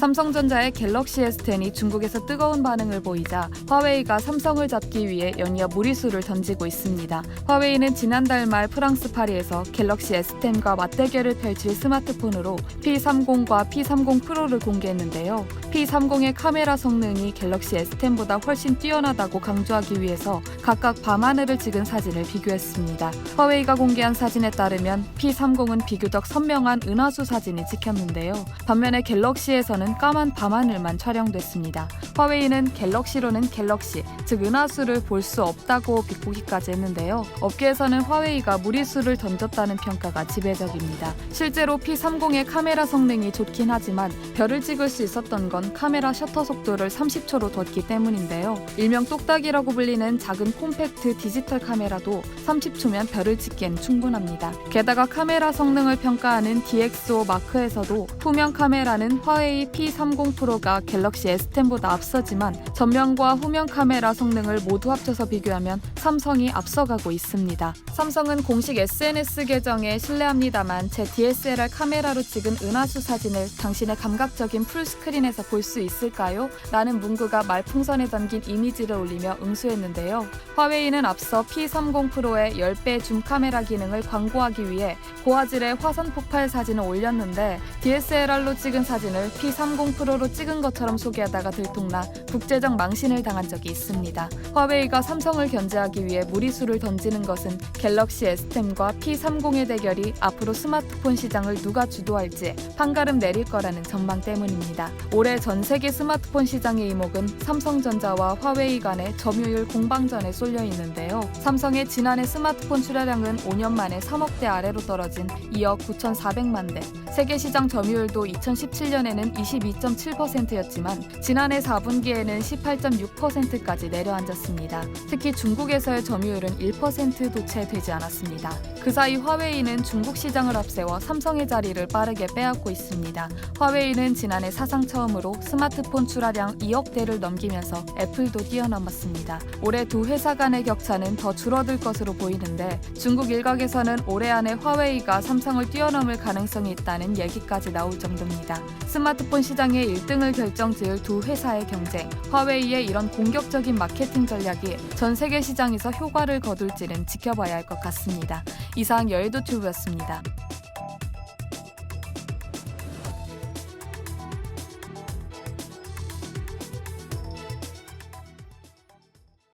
삼성전자의 갤럭시 S10이 중국에서 뜨거운 반응을 보이자 화웨이가 삼성을 잡기 위해 연이어 무리수를 던지고 있습니다. 화웨이는 지난달 말 프랑스 파리에서 갤럭시 S10과 맞대결을 펼칠 스마트폰으로 P30과 P30 프로를 공개했는데요. P30의 카메라 성능이 갤럭시 S10보다 훨씬 뛰어나다고 강조하기 위해서 각각 밤하늘을 찍은 사진을 비교했습니다. 화웨이가 공개한 사진에 따르면 P30은 비교적 선명한 은하수 사진이 찍혔는데요. 반면에 갤럭시에서는 까만 밤하늘만 촬영됐습니다. 화웨이는 갤럭시로는 갤럭시, 즉 은하수를 볼 수 없다고 비꼬기까지 했는데요. 업계에서는 화웨이가 무리수를 던졌다는 평가가 지배적입니다. 실제로 P30의 카메라 성능이 좋긴 하지만 별을 찍을 수 있었던 건 카메라 셔터 속도를 30초로 뒀기 때문인데요. 일명 똑딱이라고 불리는 작은 콤팩트 디지털 카메라도 30초면 별을 찍기엔 충분합니다. 게다가 카메라 성능을 평가하는 DxO 마크에서도 후면 카메라는 화웨이 P30 프로가 갤럭시 S10보다 앞서지만 전면과 후면 카메라 성능을 모두 합쳐서 비교하면 삼성이 앞서가고 있습니다. 삼성은 공식 SNS 계정에 신뢰합니다만 제 DSLR 카메라로 찍은 은하수 사진을 당신의 감각적인 풀스크린에서 볼 수 있을까요? 라는 문구가 말풍선에 담긴 이미지를 올리며 응수했는데요. 화웨이는 앞서 P30 프로의 10배 줌 카메라 기능을 광고하기 위해 고화질의 화산 폭발 사진을 올렸는데 DSLR로 찍은 사진을 P30 프로로 찍은 것처럼 소개하다가 들통나 국제적 망신을 당한 적이 있습니다. 화웨이가 삼성을 견제하기 위해 무리수를 던지는 것은 갤럭시 S10과 P30의 대결이 앞으로 스마트폰 시장을 누가 주도할지 판가름 내릴 거라는 전망 때문입니다. 올해 전 세계 스마트폰 시장의 이목은 삼성전자와 화웨이 간의 점유율 공방전에 쏠려 있는데요. 삼성의 지난해 스마트폰 출하량은 5년 만에 3억대 아래로 떨어진 2억 9,400만 대, 세계 시장 점유율도 2017년에는 22.7%였지만 지난해 4분기에는 18.6%까지 내려앉았습니다. 특히 중국에서의 점유율은 1%도 채 되지 않았습니다. 그 사이 화웨이는 중국 시장을 앞세워 삼성의 자리를 빠르게 빼앗고 있습니다. 화웨이는 지난해 사상 처음으로 스마트폰 출하량 2억 대를 넘기면서 애플도 뛰어넘었습니다. 올해 두 회사 간의 격차는 더 줄어들 것으로 보이는데 중국 일각에서는 올해 안에 화웨이가 삼성을 뛰어넘을 가능성이 있다는 얘기까지 나올 정도입니다. 스마트폰 시장의 1등을 결정지을 두 회사의 경쟁, 화웨이의 이런 공격적인 마케팅 전략이 전 세계 시장에서 효과를 거둘지는 지켜봐야 할 것 같습니다. 이상 여의도 튜브였습니다.